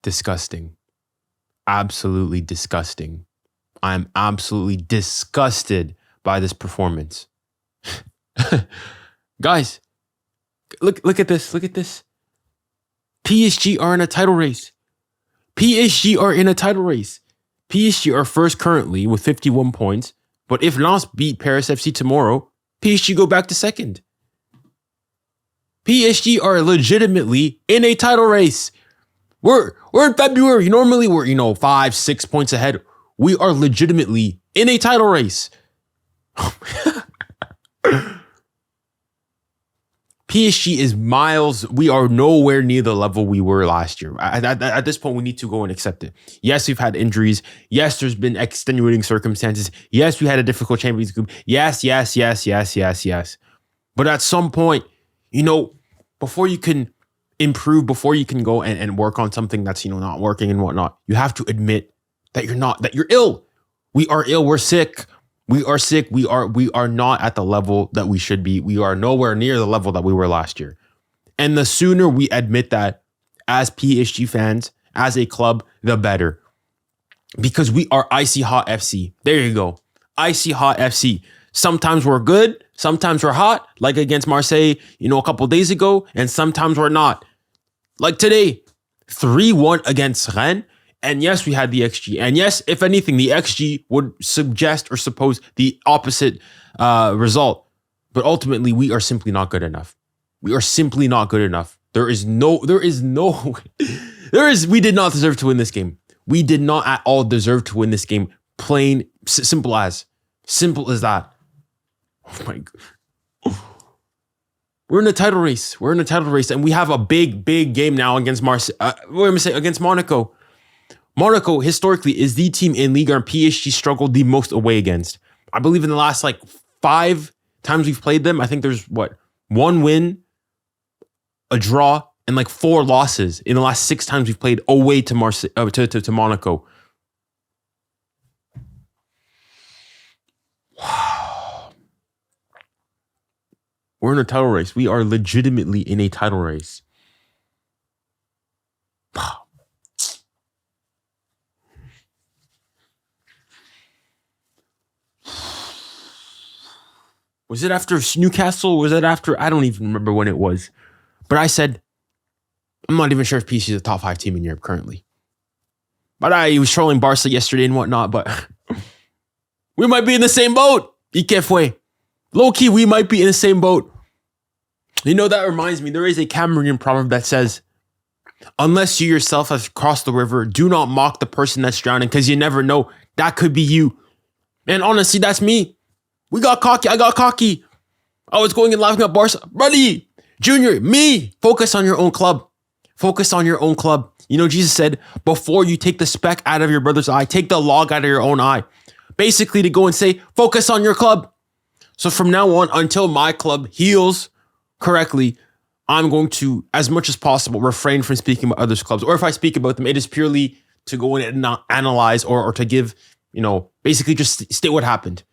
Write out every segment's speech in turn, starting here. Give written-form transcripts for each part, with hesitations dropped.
Disgusting. Absolutely disgusting. I am absolutely disgusted by this performance. Guys, look at this. Look at this. PSG are in a title race. PSG are in a title race. PSG are first currently with 51 points. But if Lens beat Paris FC tomorrow, PSG go back to second. PSG are legitimately in a title race. We're in February. Normally we're 5-6 points ahead. We are legitimately in a title race. PSG is miles. We are nowhere near the level we were last year. At this point, we need to go and accept it. Yes, we've had injuries. Yes, there's been extenuating circumstances. Yes, we had a difficult Champions League. Yes. But at some point, before you can improve, before you can go and work on something that's, not working and whatnot, you have to admit that you're ill. We are ill. We're sick. We are sick. We are not at the level that we should be. We are nowhere near the level that we were last year. And the sooner we admit that as PSG fans, as a club, the better. Because we are icy hot FC. There you go. Icy hot FC. Sometimes we're good. Sometimes we're hot, like against Marseille, a couple days ago. And sometimes we're not. Like today, 3-1 against Rennes. And yes, we had the XG. And yes, if anything, the XG would suggest or suppose the opposite result. But ultimately, we are simply not good enough. We are simply not good enough. We did not deserve to win this game. We did not at all deserve to win this game. Plain, simple as that. Oh my God. We're in a title race. And we have a big game now against against Monaco. Monaco, historically, is the team in Ligue 1 PSG struggled the most away against. I believe in the last 5 times we've played them, I think there's 1 win, a draw, and 4 losses in the last 6 times we've played away to Monaco. We're in a title race. We are legitimately in a title race. Was it after Newcastle? Was it after? I don't even remember when it was. But I said, I'm not even sure if PSG is a top 5 team in Europe currently. But I was trolling Barca yesterday and whatnot, but we might be in the same boat. 𝙎𝙬𝙖𝙞𝙬. Low-key, we might be in the same boat. That reminds me, there is a Cameroonian proverb that says, unless you yourself have crossed the river, do not mock the person that's drowning, because you never know. That could be you. And honestly, that's me. We got cocky. I got cocky. I was going and laughing at Barca. Buddy, Junior, me. Focus on your own club. Focus on your own club. Jesus said, before you take the speck out of your brother's eye, take the log out of your own eye. Basically to go and say, focus on your club. So from now on, until my club heals correctly, I'm going to, as much as possible, refrain from speaking about others' clubs. Or if I speak about them, it is purely to go in and not analyze or to give, basically just state what happened.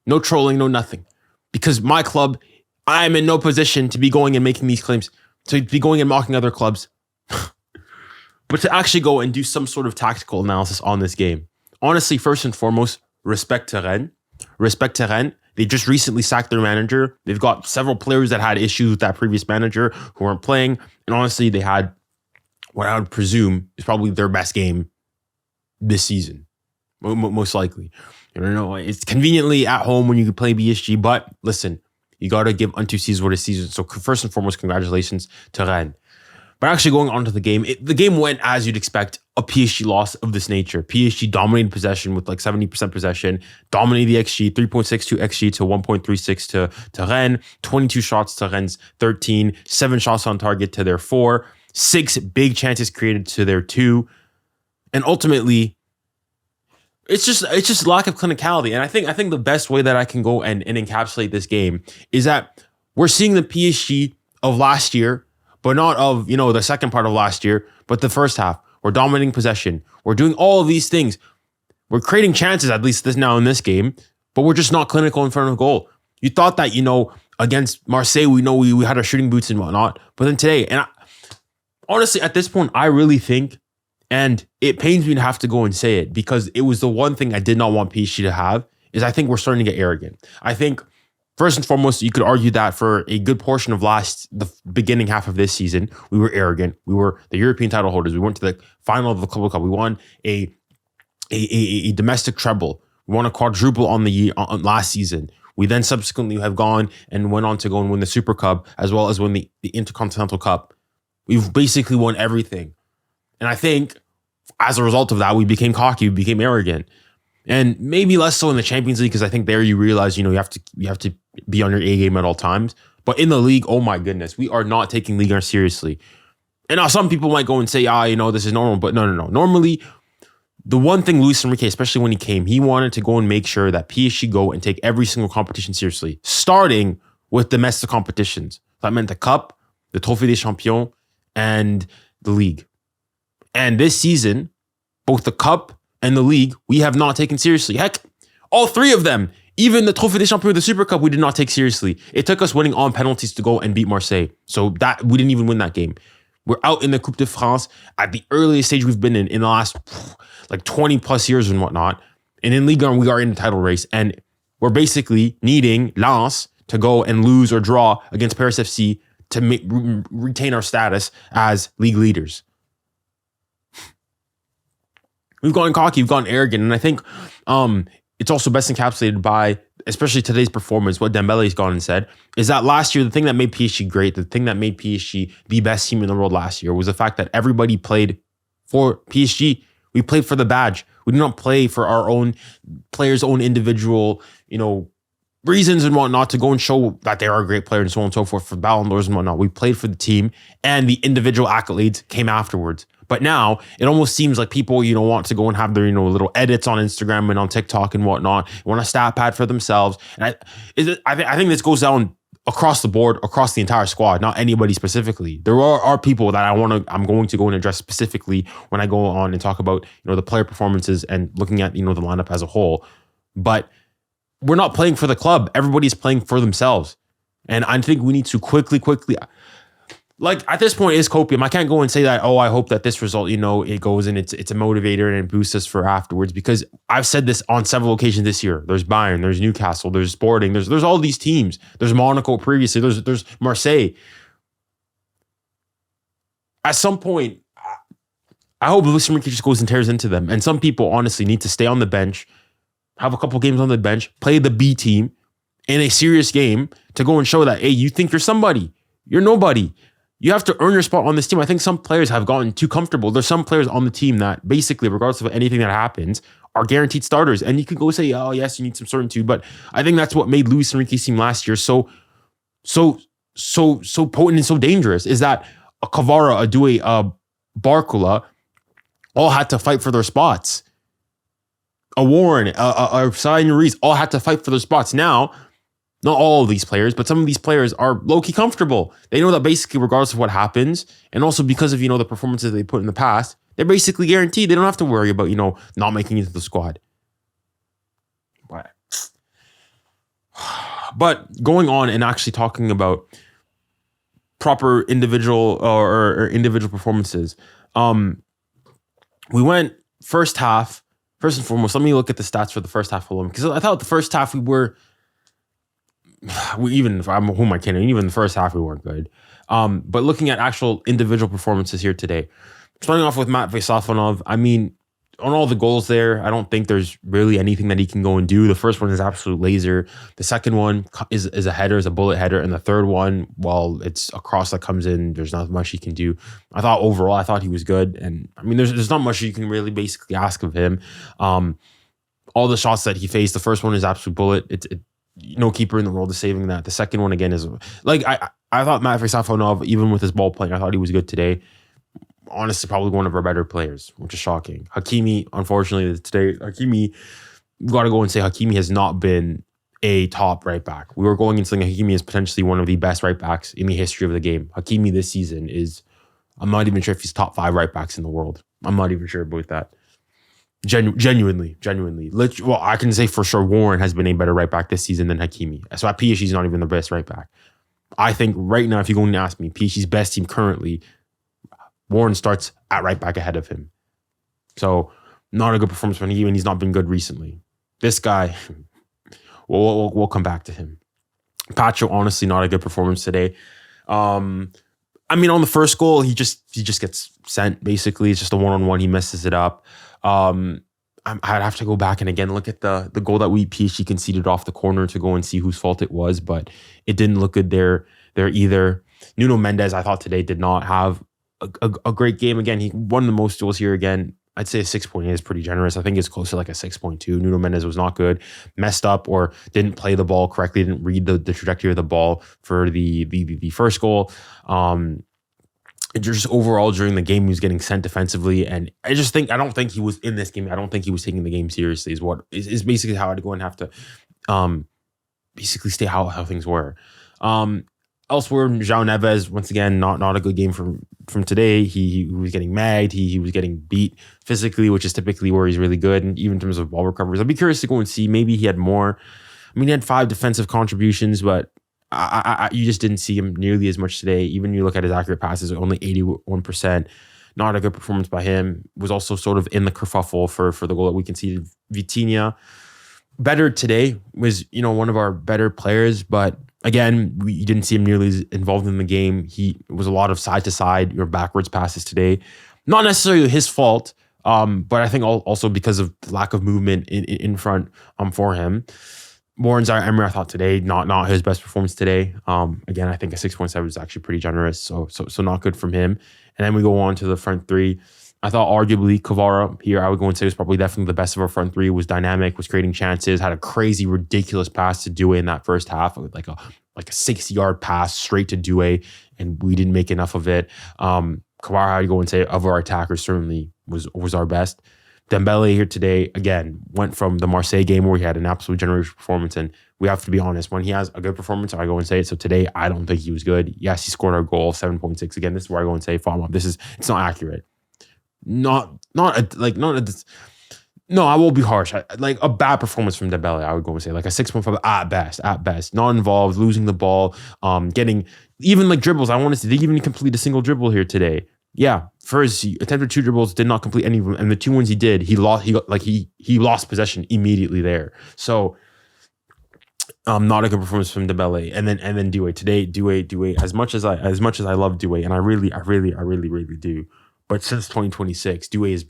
No trolling, no nothing. Because my club, I am in no position to be going and making these claims, to be going and mocking other clubs. But to actually go and do some sort of tactical analysis on this game. Honestly, first and foremost, respect to Rennes. Respect to Rennes. They just recently sacked their manager. They've got several players that had issues with that previous manager who weren't playing. And honestly, they had what I would presume is probably their best game this season. Most likely. It's conveniently at home when you can play PSG. But listen, you got to give unto Caesar what is Caesar. So first and foremost, congratulations to Rennes. But actually going on to the game, the game went as you'd expect, a PSG loss of this nature. PSG dominated possession with 70% possession, dominated the XG, 3.62 XG to 1.36 to Rennes, 22 shots to Rennes' 13, 7 shots on target to their 4, 6 big chances created to their 2. And ultimately, it's just lack of clinicality. And I think the best way that I can go and encapsulate this game is that we're seeing the PSG of last year, but not of, the second part of last year, but the first half. We're dominating possession. We're doing all of these things. We're creating chances, at least now in this game, but we're just not clinical in front of goal. You thought that, against Marseille, we had our shooting boots and whatnot. But then today, honestly, at this point, I really think, And it pains me to have to go and say it because it was the one thing I did not want PSG to have is I think we're starting to get arrogant. I think first and foremost, you could argue that for a good portion of the beginning half of this season, we were arrogant. We were the European title holders. We went to the final of the Club World Cup. We won a domestic treble. We won a quadruple on last season. We then subsequently have gone and went on to go and win the Super Cup as well as win the Intercontinental Cup. We've basically won everything. And I think as a result of that, we became cocky, we became arrogant. And maybe less so in the Champions League, because I think there you realize, you have to be on your A game at all times. But in the league, oh my goodness, we are not taking Ligue 1 seriously. And now some people might go and say, this is normal. But no. Normally, the one thing Luis Enrique, especially when he came, he wanted to go and make sure that PSG go and take every single competition seriously, starting with domestic competitions. That meant the Cup, the Trophée des Champions, and the League. And this season, both the Cup and the League, we have not taken seriously. Heck, all three of them, even the Trophée des Champions, the Super Cup, we did not take seriously. It took us winning on penalties to go and beat Marseille. So that we didn't even win that game. We're out in the Coupe de France at the earliest stage we've been in the last 20 plus years and whatnot. And in Ligue 1, we are in the title race. And we're basically needing Lens to go and lose or draw against Paris FC to retain our status as league leaders. We've gone cocky, we've gone arrogant, and I think it's also best encapsulated by, especially today's performance, what Dembele's gone and said, is that last year, the thing that made PSG great, the thing that made PSG the best team in the world last year was the fact that everybody played for PSG. We played for the badge. We did not play for our own players' own individual, reasons and whatnot to go and show that they are a great player and so on and so forth for Ballon d'Ors and whatnot. We played for the team, and the individual accolades came afterwards. But now it almost seems like people, want to go and have their, little edits on Instagram and on TikTok and whatnot, want a stat pad for themselves. And I think this goes down across the board, across the entire squad, not anybody specifically. There are people that I'm going to go and address specifically when I go on and talk about, the player performances and looking at, the lineup as a whole. But we're not playing for the club. Everybody's playing for themselves. And I think we need to quickly, at this point, it's copium. I can't go and say that, I hope that this result, it goes and it's a motivator and it boosts us for afterwards, because I've said this on several occasions this year. There's Bayern, there's Newcastle, there's Sporting, there's all these teams. There's Monaco previously, there's Marseille. At some point, I hope Luis Enrique just goes and tears into them. And some people honestly need to stay on the bench, have a couple games on the bench, play the B team in a serious game to go and show that, hey, you think you're somebody. You're nobody. You have to earn your spot on this team. I think some players have gotten too comfortable. There's some players on the team that basically, regardless of anything that happens, are guaranteed starters. And you could go say, oh, yes, you need some certainty. But I think that's what made Luis Enrique's team last year so potent and so dangerous, is that a Kvara, a Ďuej, a Barcola all had to fight for their spots. A Warren, a 𝙀𝙀 Ruiz all had to fight for their spots. Now, not all of these players, but some of these players are low-key comfortable. They know that basically, regardless of what happens, and also because of, the performances they put in the past, they're basically guaranteed. They don't have to worry about, not making it to the squad. But going on and actually talking about proper individual or individual performances, we went first half. First and foremost, let me look at the stats for the first half alone, because I thought the first half even the first half we weren't good. But looking at actual individual performances here today, starting off with Matvei Safonov, on all the goals there, I don't think there's really anything that he can go and do. The first one is absolute laser. The second one is a header, is a bullet header. And the third one, well, it's a cross that comes in. There's not much he can do. I thought he was good. And there's not much you can really basically ask of him. All the shots that he faced, the first one is absolute bullet. No keeper in the world is saving that. The second one again is I thought Matvei Safonov, even with his ball playing, I thought he was good today. Honestly, probably one of our better players, which is shocking. Hakimi, unfortunately, today, we've got to go and say Hakimi has not been a top right back. We were going and saying Hakimi is potentially one of the best right backs in the history of the game. Hakimi this season I'm not even sure if he's top 5 right backs in the world. I'm not even sure about that. Genuinely. Well, I can say for sure Warren has been a better right back this season than Hakimi. So at PSG, he's not even the best right back. I think right now, if you're going to ask me, PSG's best team currently, Warren starts at right back ahead of him. So not a good performance from him, and he's not been good recently. This guy, we'll come back to him. Pacho, honestly, not a good performance today. I mean, on the first goal, he just gets sent. Basically, it's just a one-on-one. He messes it up. I'd have to go back and again look at the goal that 𝙀𝙀 conceded off the corner to go and see whose fault it was, but it didn't look good there either. Nuno Mendes, I thought today did not have a great game. Again, he won the most duels here again. I'd say a 6.8 is pretty generous. I think it's close to like a 6.2. Nuno Mendes was not good, messed up or didn't play the ball correctly, didn't read the trajectory of the ball for the first goal. Just overall during the game, he was getting sent defensively, and I don't think he was in this game. I don't think he was taking the game seriously. Is basically how I'd go and have to basically state how things were. Elsewhere, João Neves, once again, not a good game from today. He was getting magged. He was getting beat physically, which is typically where he's really good. And even in terms of ball recoveries, I'd be curious to go and see. Maybe he had more. I mean, he had 5 defensive contributions, but you just didn't see him nearly as much today. Even you look at his accurate passes, only 81%. Not a good performance by him. Was also sort of in the kerfuffle for the goal that we conceded. Vitinha, better today, was one of our better players, but again, we didn't see him nearly as involved in the game. He was a lot of side to side or backwards passes today. Not necessarily his fault, but I think also because of lack of movement in front for him. Warren Zaire-Emery, I thought today, not his best performance today. Again, I think a 6.7 is actually pretty generous, so not good from him. And then we go on to the front three. I thought arguably Kvara here, I would go and say, was probably definitely the best of our front three. Was dynamic, was creating chances, had a crazy, ridiculous pass to Ďuej in that first half, like a 60-yard pass straight to Ďuej, and we didn't make enough of it. Kvara, I'd go and say, of our attackers, certainly was our best. Dembele here today, again, went from the Marseille game where he had an absolute generational performance, and we have to be honest, when he has a good performance, I go and say it. So today, I don't think he was good. Yes, he scored our goal, 7.6. Again, this is where I go and say, follow up. It's not accurate. No, I will be harsh. Like a bad performance from Dembele, I would go and say like a 6.5 at best. Not involved, losing the ball, getting even like dribbles. I want to see, did he even complete a single dribble here today? Yeah, first he attempted 2 dribbles, did not complete any of them, and the 2 ones he did, he lost possession immediately there. So, not a good performance from Dembele, and then Ďuej today. Ďuej, as much as I love Ďuej, and I really do, but since 2026, Ďuej has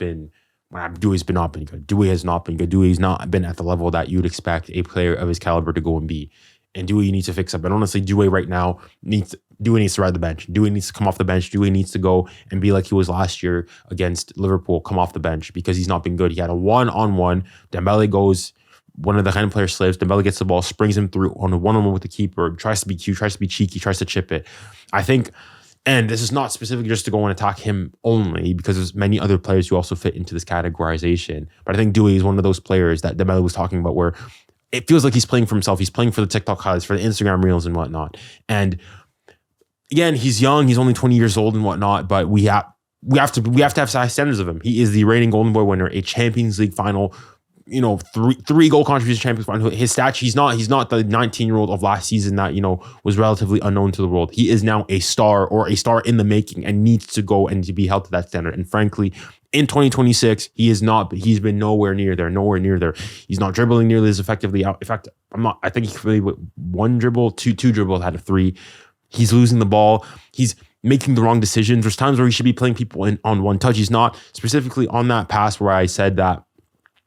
not been good. Ďuej has not been good. Ďuej has not been at the level that you'd expect a player of his caliber to go and be. And Ďuej needs to fix up. And honestly, Ďuej right now Ďuej needs to ride the bench. Ďuej needs to come off the bench. Ďuej needs to go and be like he was last year against Liverpool, come off the bench, because he's not been good. He had a one-on-one. Dembele goes, one of the hand player slips. Dembele gets the ball, springs him through on a one-on-one with the keeper, tries to be cute, tries to be cheeky, tries to chip it. I think, and this is not specific just to go and attack him only, because there's many other players who also fit into this categorization. But I think Ďuej is one of those players that Dembele was talking about where it feels like he's playing for himself. He's playing for the TikTok highlights, for the Instagram reels and whatnot. And again, he's young. He's only 20 years old and whatnot. But we have to have high standards of him. He is the reigning Golden Boy winner, a Champions League final. Three goal contribution Champions League final. His stats. He's not the 19-year-old of last season that was relatively unknown to the world. He is now a star, or a star in the making, and needs to go and to be held to that standard. And frankly, in 2026, he is not. He's been nowhere near there. He's not dribbling nearly as effectively. In fact, I think he really with 1 dribble, two dribbles out of 3. He's losing the ball. He's making the wrong decisions. There's times where he should be playing people on one touch. He's not, specifically on that pass where I said that,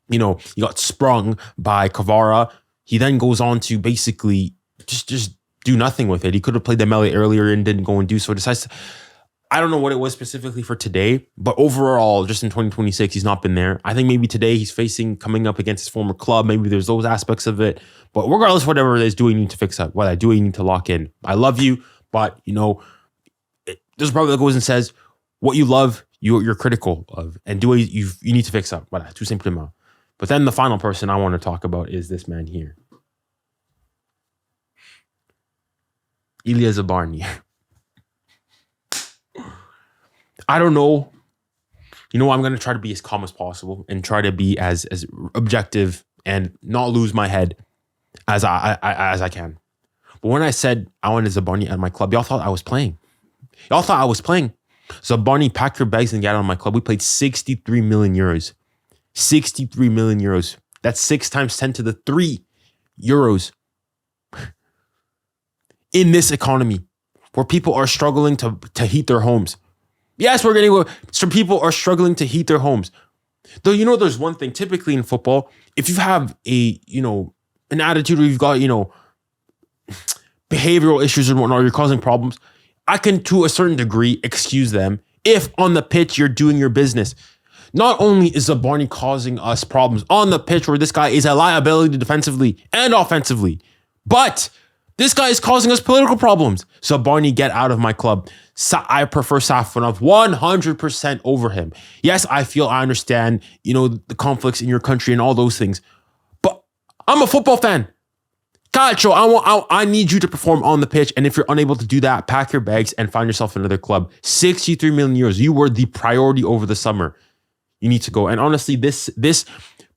he got sprung by Kvara. He then goes on to basically just do nothing with it. He could have played Dembele earlier and didn't go and do so. Decides I don't know what it was specifically for today, but overall, just in 2026, he's not been there. I think maybe today he's coming up against his former club. Maybe there's those aspects of it. But regardless, whatever it is, Ďuej need to fix up. What I do, you need to lock in. I love you, but there's probably that goes and says what you love, you're critical of, and Ďuej you need to fix up. Voilà, tout simplement. But then the final person I want to talk about is this man here, 𝙎𝙬𝙾𝘼𝙎𝙬 Barney. I don't know. I'm going to try to be as calm as possible and try to be as objective and not lose my head as I can. But when I said I wanted Zabarnyi at my club, y'all thought I was playing. Zabarni, pack your bags and get out of my club. We played 63 million euros. 63 million euros. That's 6 times 10 to the 3 euros. In this economy where people are struggling to heat their homes. Yes, some people are struggling to heat their homes. Though, there's one thing typically in football, if you have an attitude where you've got, behavioral issues and whatnot, you're causing problems, I can, to a certain degree, excuse them if on the pitch you're doing your business. Not only is Zabarni causing us problems on the pitch where this guy is a liability defensively and offensively, but this guy is causing us political problems. Zabarni, get out of my club. I prefer Safonov 100% over him. Yes, I understand, the conflicts in your country and all those things, but I'm a football fan. Calcio, I need you to perform on the pitch. And if you're unable to do that, pack your bags and find yourself another club. 63 million euros. You were the priority over the summer. You need to go. And honestly, this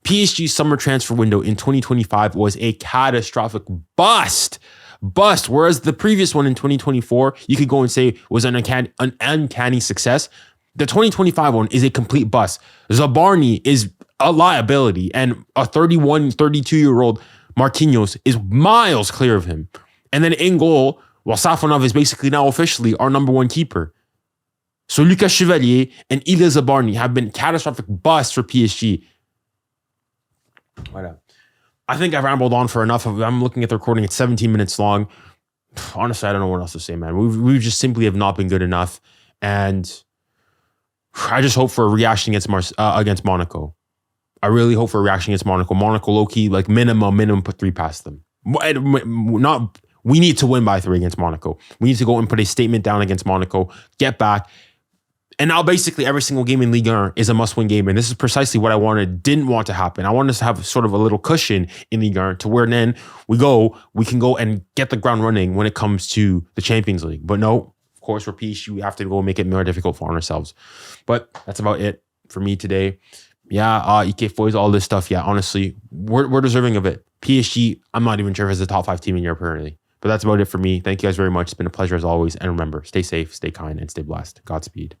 PSG summer transfer window in 2025 was a catastrophic bust. Whereas the previous one in 2024, you could go and say was an uncanny success. The 2025 one is a complete bust. Zabarni is a liability, and a 31, 32-year-old Marquinhos is miles clear of him. And then in goal, while Safonov is basically now officially our number one keeper. So 𝙀𝙀𝘿𝘾𝘼𝙎𝙀 and 𝙀𝙀𝙬 Zabarni have been catastrophic busts for PSG. Whatever. I think I've rambled on for enough. I'm looking at the recording. It's 17 minutes long. Honestly, I don't know what else to say, man. We just simply have not been good enough. And I just hope for a reaction against Monaco. I really hope for a reaction against Monaco. Monaco, low-key, like minimum, put 3 past them. We need to win by 3 against Monaco. We need to go and put a statement down against Monaco, get back. And now basically every single game in Ligue 1 is a must-win game. And this is precisely what I didn't want to happen. I wanted us to have sort of a little cushion in Ligue 1 to where then we can go and get the ground running when it comes to the Champions League. But no, of course, we're PSG. We have to go and make it more difficult for ourselves. But that's about it for me today. Yeah, 𝙊𝙀𝙖𝘿𝘾𝘼𝙎𝙏, all this stuff. Yeah, honestly, we're deserving of it. PSG, I'm not even sure if it's a top 5 team in Europe currently. But that's about it for me. Thank you guys very much. It's been a pleasure as always. And remember, stay safe, stay kind, and stay blessed. Godspeed.